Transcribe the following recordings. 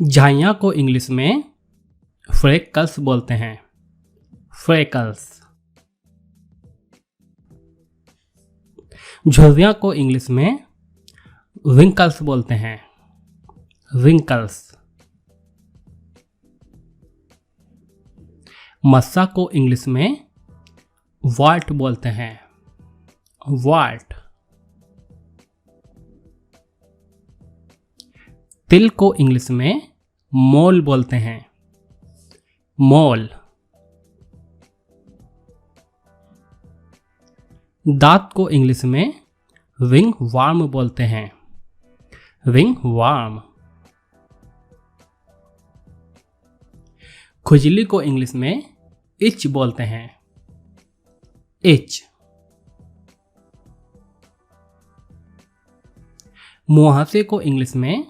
झाइयाँ को इंग्लिश में फ्रेकल्स बोलते हैं। फ्रेकल्स। झुर्रियाँ को इंग्लिश में विंकल्स बोलते हैं। विंकल्स। मस्सा को इंग्लिश में वाल्ट बोलते हैं। वाल्ट। तिल को इंग्लिश में मोल बोलते हैं। मोल। दांत को इंग्लिश में विंग वार्म बोलते हैं। Wing warm. खुजली को इंग्लिश में इच बोलते हैं। इच। मुहासे को इंग्लिश में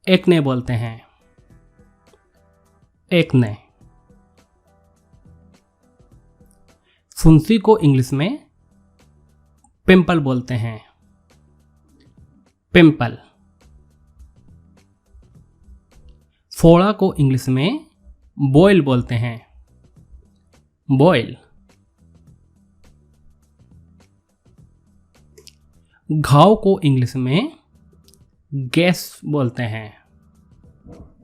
एक्ने बोलते हैं। एक्ने। फुंसी को इंग्लिश में पिंपल बोलते हैं। पिंपल। फोड़ा को इंग्लिश में बॉयल बोलते हैं। बॉयल। घाव को इंग्लिश में गैस बोलते हैं।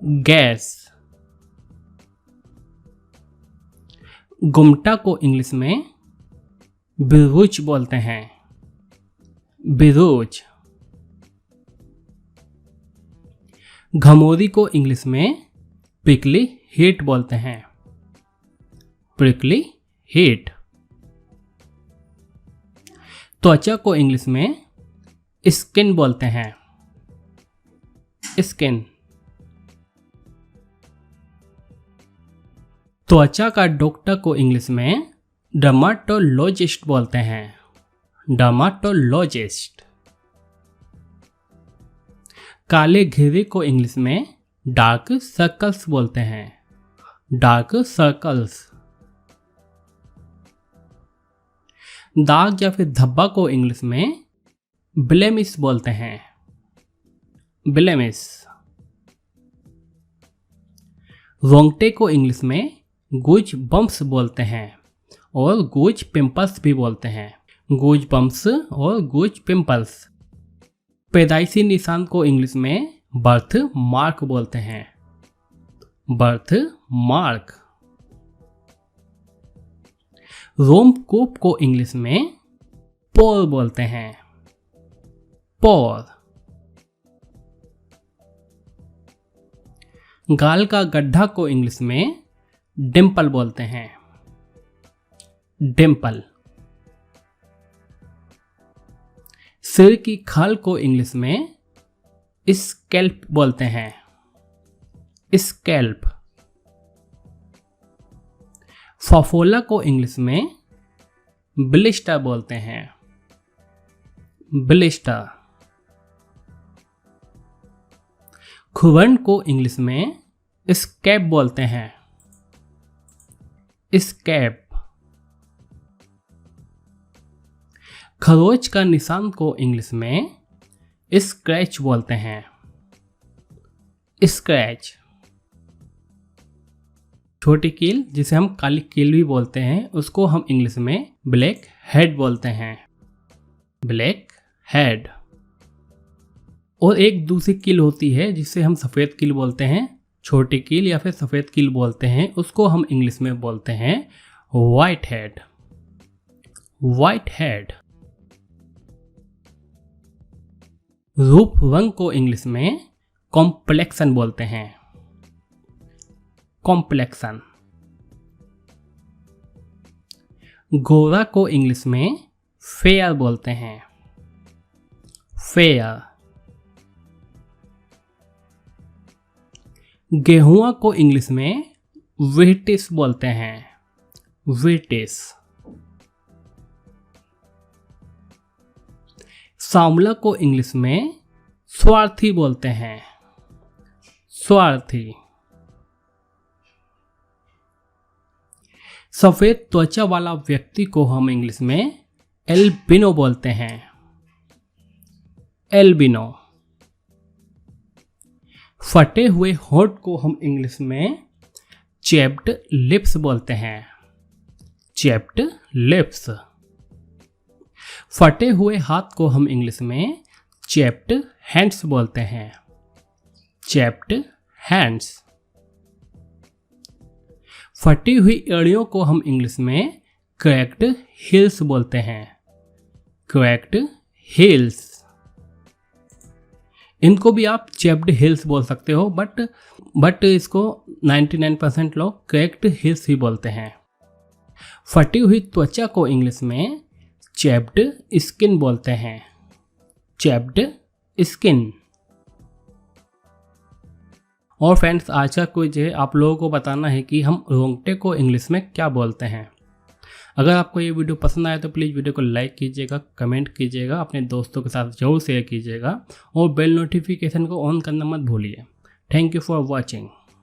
गैस। गुमटा को इंग्लिश में बिरूच बोलते हैं। बिरूच। घमोरी को इंग्लिश में प्रिकली हीट बोलते हैं। Prickly heat. त्वचा को इंग्लिश में स्किन बोलते हैं। स्किन। त्वचा का डॉक्टर को इंग्लिश में डर्माटोलॉजिस्ट बोलते हैं। डर्माटोलॉजिस्ट। काले घेरे को इंग्लिश में डार्क सर्कल्स बोलते हैं। Dark circles. दाग या फिर धब्बा को इंग्लिश में ब्लेमिश बोलते हैं। ब्लेमिश। रोंगटे को इंग्लिश में गूज बम्प्स बोलते हैं और गूज पिंपल्स भी बोलते हैं। गूज बम्प्स और गूज पिंपल्स। पैदाइशी निशान को इंग्लिश में बर्थ मार्क बोलते हैं। Birth mark. रोमकूप को इंग्लिश में पोर बोलते हैं। पोर। गाल का गड्ढा को इंग्लिश में डिंपल बोलते हैं। डिंपल। सिर की खाल को इंग्लिश में स्कैल्प बोलते हैं। स्कैल्प। फफोला को इंग्लिश में ब्लिस्टर बोलते हैं। ब्लिस्टर। खुरन को इंग्लिश में स्कैप बोलते हैं। स्कैप। खरोच का निशान को इंग्लिश में स्क्रैच बोलते हैं। स्क्रैच। छोटी कील जिसे हम काली कील भी बोलते हैं उसको हम इंग्लिश में ब्लैक हेड बोलते हैं। Black head. और एक दूसरी कील होती है जिसे हम सफ़ेद कील बोलते हैं। छोटी कील या फिर सफ़ेद कील बोलते हैं, उसको हम इंग्लिश में बोलते हैं वाइट हेड। White head. रूप रंग को इंग्लिश में कॉम्प्लेक्शन बोलते हैं। कॉम्प्लेक्शन। गोरा को इंग्लिश में फेयर बोलते हैं। फेयर। गेहुआ को इंग्लिश में व्हीटिस बोलते हैं। व्हीटिस। सांवला को इंग्लिश में स्वार्थी बोलते हैं। स्वार्थी। सफेद त्वचा वाला व्यक्ति को हम इंग्लिश में एल्बिनो बोलते हैं। एल्बिनो। फटे हुए होंठ को हम इंग्लिश में चैप्ड लिप्स बोलते हैं। Chapped lips. फटे हुए हाथ को हम इंग्लिश में चैप्ड हैंड्स बोलते हैं। Chapped hands. फटी हुई एड़ियों को हम इंग्लिश में क्रैक्ड हील्स बोलते हैं। Cracked heels. इनको भी आप चैप्ड हील्स बोल सकते हो, बट इसको 99% लोग क्रैक्ड हील्स ही बोलते हैं। फटी हुई त्वचा को इंग्लिश में चैप्ड स्किन बोलते हैं। Chapped skin. और फ्रेंड्स, आज का क्विज है, आप लोगों को बताना है कि हम रोंगटे को इंग्लिश में क्या बोलते हैं। अगर आपको ये वीडियो पसंद आया तो प्लीज़ वीडियो को लाइक कीजिएगा, कमेंट कीजिएगा, अपने दोस्तों के साथ जरूर शेयर कीजिएगा और बेल नोटिफिकेशन को ऑन करना मत भूलिए। Thank you for watching.